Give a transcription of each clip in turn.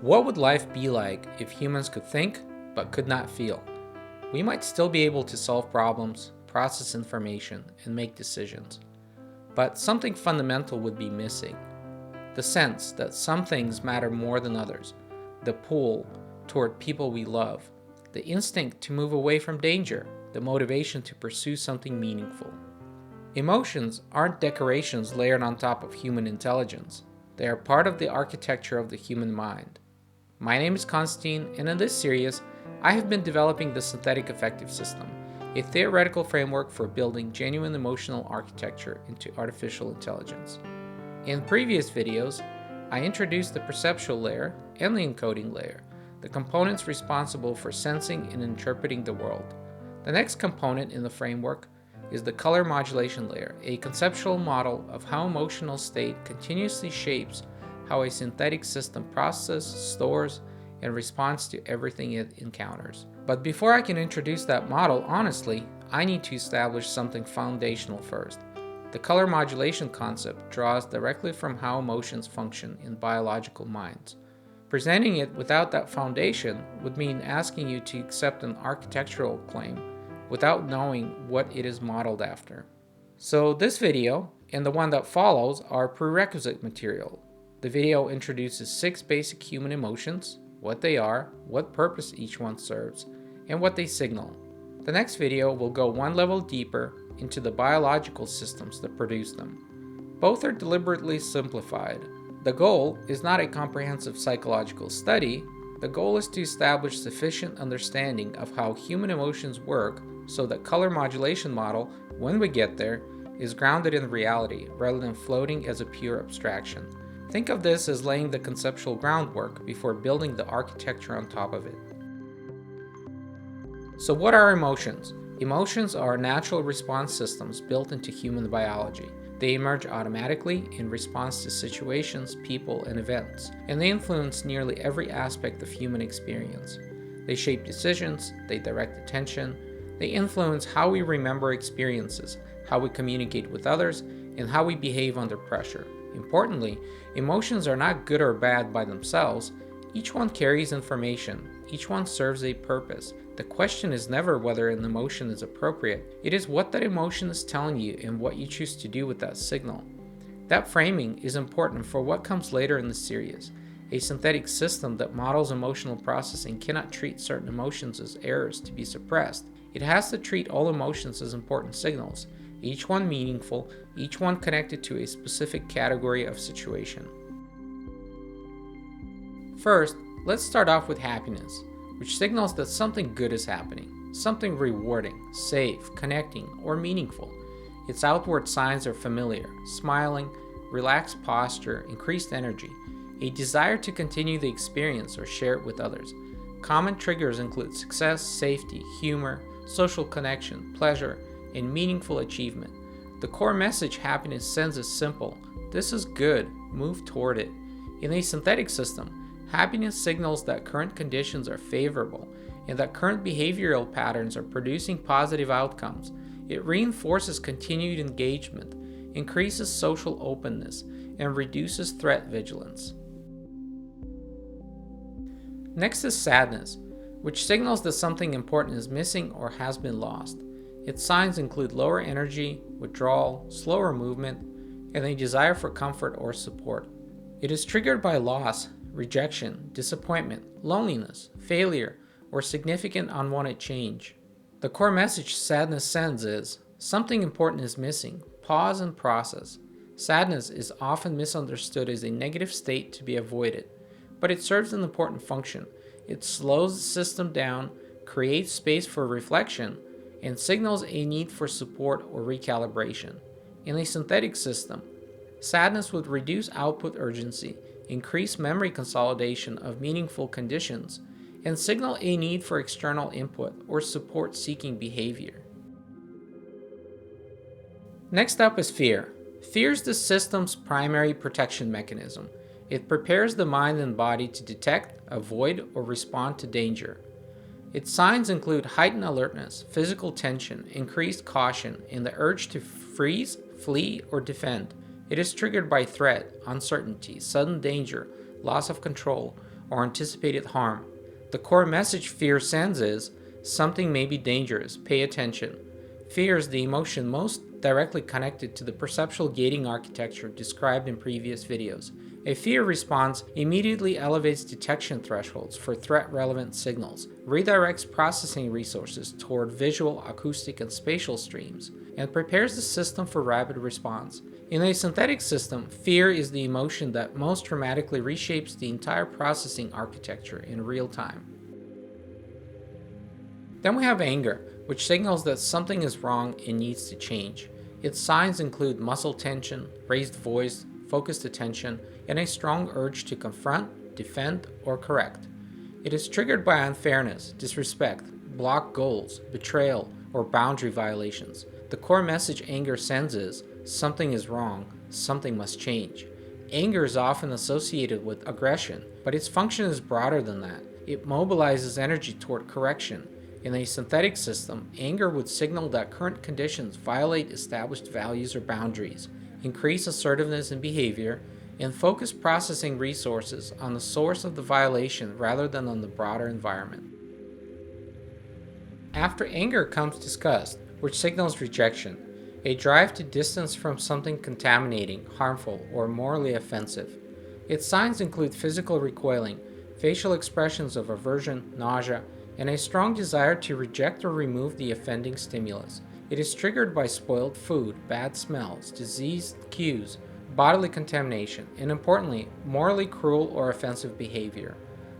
What would life be like if humans could think but could not feel? We might still be able to solve problems, process information, and make decisions. But something fundamental would be missing. The sense that some things matter more than others, the pull toward people we love, the instinct to move away from danger, the motivation to pursue something meaningful. Emotions aren't decorations layered on top of human intelligence. They are part of the architecture of the human mind. My name is Konstantin, and in this series, I have been developing the Synthetic Affective System, a theoretical framework for building genuine emotional architecture into artificial intelligence. In previous videos, I introduced the perceptual layer and the encoding layer, the components responsible for sensing and interpreting the world. The next component in the framework is the color modulation layer, a conceptual model of how emotional state continuously shapes how a synthetic system processes, stores, and responds to everything it encounters. But before I can introduce that model honestly, I need to establish something foundational first. The color modulation concept draws directly from how emotions function in biological minds. Presenting it without that foundation would mean asking you to accept an architectural claim without knowing what it is modeled after. So this video and the one that follows are prerequisite material. The video introduces 6 basic human emotions, what they are, what purpose each one serves, and what they signal. The next video will go one level deeper into the biological systems that produce them. Both are deliberately simplified. The goal is not a comprehensive psychological study. The goal is to establish sufficient understanding of how human emotions work so that color modulation model, when we get there, is grounded in reality rather than floating as a pure abstraction. Think of this as laying the conceptual groundwork before building the architecture on top of it. So what are emotions? Emotions are natural response systems built into human biology. They emerge automatically in response to situations, people, and events, and they influence nearly every aspect of human experience. They shape decisions, they direct attention, they influence how we remember experiences, how we communicate with others, and how we behave under pressure. Importantly, emotions are not good or bad by themselves. Each one carries information. Each one serves a purpose. The question is never whether an emotion is appropriate. It is what that emotion is telling you and what you choose to do with that signal. That framing is important for what comes later in the series. A synthetic system that models emotional processing cannot treat certain emotions as errors to be suppressed. It has to treat all emotions as important signals, each one meaningful, each one connected to a specific category of situation. First, let's start off with happiness, which signals that something good is happening, something rewarding, safe, connecting, or meaningful. Its outward signs are familiar: smiling, relaxed posture, increased energy, a desire to continue the experience or share it with others. Common triggers include success, safety, humor, social connection, pleasure, and meaningful achievement. The core message happiness sends is simple: this is good, move toward it. In a synthetic system, happiness signals that current conditions are favorable and that current behavioral patterns are producing positive outcomes. It reinforces continued engagement, increases social openness, and reduces threat vigilance. Next is sadness, which signals that something important is missing or has been lost. Its signs include lower energy, withdrawal, slower movement, and a desire for comfort or support. It is triggered by loss, rejection, disappointment, loneliness, failure, or significant unwanted change. The core message sadness sends is, something important is missing. Pause and process. Sadness is often misunderstood as a negative state to be avoided, but it serves an important function. It slows the system down, creates space for reflection, and signals a need for support or recalibration. In a synthetic system, sadness would reduce output urgency, increase memory consolidation of meaningful conditions, and signal a need for external input or support-seeking behavior. Next up is fear. Fear is the system's primary protection mechanism. It prepares the mind and body to detect, avoid, or respond to danger. Its signs include heightened alertness, physical tension, increased caution, and the urge to freeze, flee, or defend. It is triggered by threat, uncertainty, sudden danger, loss of control, or anticipated harm. The core message fear sends is, something may be dangerous, pay attention. Fear is the emotion most directly connected to the perceptual gating architecture described in previous videos. A fear response immediately elevates detection thresholds for threat-relevant signals, redirects processing resources toward visual, acoustic, and spatial streams, and prepares the system for rapid response. In a synthetic system, fear is the emotion that most dramatically reshapes the entire processing architecture in real time. Then we have anger, which signals that something is wrong and needs to change. Its signs include muscle tension, raised voice, focused attention, and a strong urge to confront, defend, or correct. It is triggered by unfairness, disrespect, blocked goals, betrayal, or boundary violations. The core message anger sends is, something is wrong, something must change. Anger is often associated with aggression, but its function is broader than that. It mobilizes energy toward correction. In a synthetic system, anger would signal that current conditions violate established values or boundaries, increase assertiveness in behavior, and focus processing resources on the source of the violation rather than on the broader environment. After anger comes disgust, which signals rejection, a drive to distance from something contaminating, harmful, or morally offensive. Its signs include physical recoiling, facial expressions of aversion, nausea, and a strong desire to reject or remove the offending stimulus. It is triggered by spoiled food, bad smells, diseased cues, bodily contamination, and importantly, morally cruel or offensive behavior.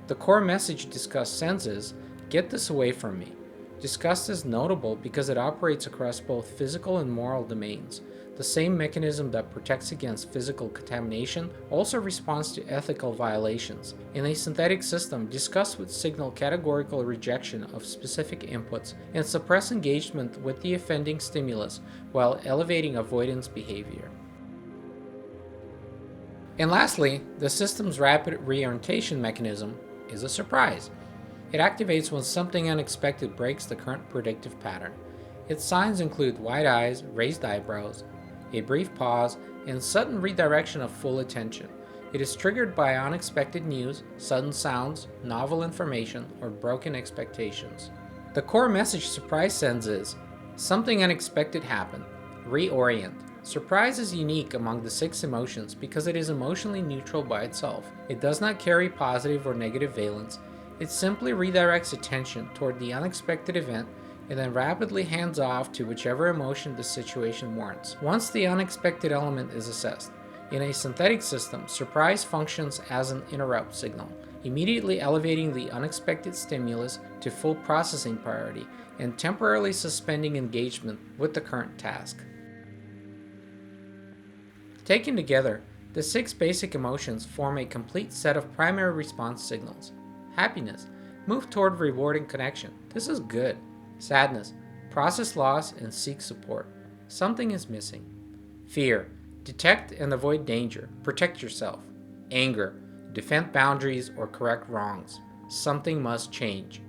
The core message disgust sends is, get this away from me. Disgust is notable because it operates across both physical and moral domains. The same mechanism that protects against physical contamination also responds to ethical violations. In a synthetic system, disgust would signal categorical rejection of specific inputs and suppress engagement with the offending stimulus while elevating avoidance behavior. And lastly, the system's rapid reorientation mechanism is a surprise. It activates when something unexpected breaks the current predictive pattern. Its signs include wide eyes, raised eyebrows, a brief pause, and sudden redirection of full attention. It is triggered by unexpected news, sudden sounds, novel information, or broken expectations. The core message surprise sends is, something unexpected happened. Reorient. Surprise is unique among the 6 emotions because it is emotionally neutral by itself. It does not carry positive or negative valence. It simply redirects attention toward the unexpected event and then rapidly hands off to whichever emotion the situation warrants. Once the unexpected element is assessed, in a synthetic system, surprise functions as an interrupt signal, immediately elevating the unexpected stimulus to full processing priority and temporarily suspending engagement with the current task. Taken together, the 6 basic emotions form a complete set of primary response signals. Happiness, move toward rewarding connection. This is good. Sadness, process loss and seek support. Something is missing. Fear, detect and avoid danger. Protect yourself. Anger, defend boundaries or correct wrongs. Something must change.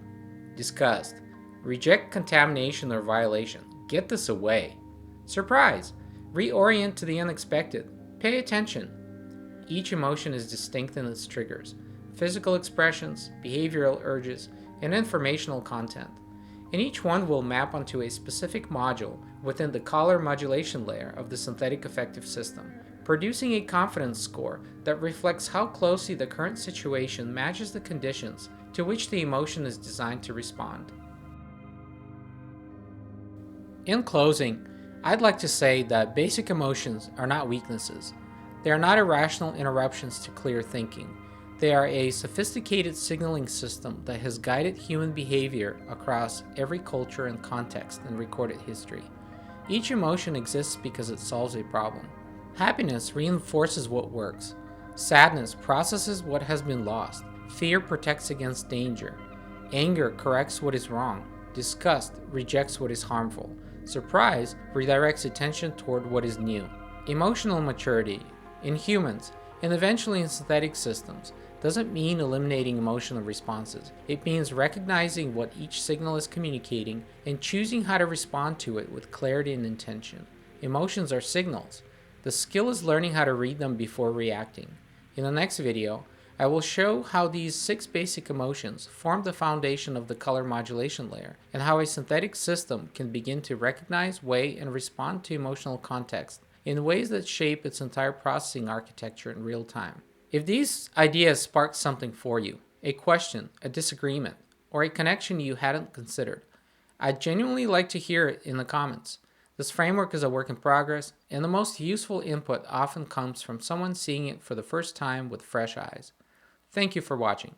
Disgust, reject contamination or violation. Get this away. Surprise, reorient to the unexpected. Pay attention. Each emotion is distinct in its triggers, physical expressions, behavioral urges, and informational content. And each one will map onto a specific module within the color modulation layer of the synthetic affective system, producing a confidence score that reflects how closely the current situation matches the conditions to which the emotion is designed to respond. In closing, I'd like to say that basic emotions are not weaknesses. They are not irrational interruptions to clear thinking. They are a sophisticated signaling system that has guided human behavior across every culture and context in recorded history. Each emotion exists because it solves a problem. Happiness reinforces what works. Sadness processes what has been lost. Fear protects against danger. Anger corrects what is wrong. Disgust rejects what is harmful. Surprise redirects attention toward what is new. Emotional maturity, in humans, and eventually in synthetic systems, doesn't mean eliminating emotional responses. It means recognizing what each signal is communicating and choosing how to respond to it with clarity and intention. Emotions are signals. The skill is learning how to read them before reacting. In the next video, I will show how these 6 basic emotions form the foundation of the color modulation layer, and how a synthetic system can begin to recognize, weigh, and respond to emotional context in ways that shape its entire processing architecture in real time. If these ideas spark something for you, a question, a disagreement, or a connection you hadn't considered, I'd genuinely like to hear it in the comments. This framework is a work in progress, and the most useful input often comes from someone seeing it for the first time with fresh eyes. Thank you for watching.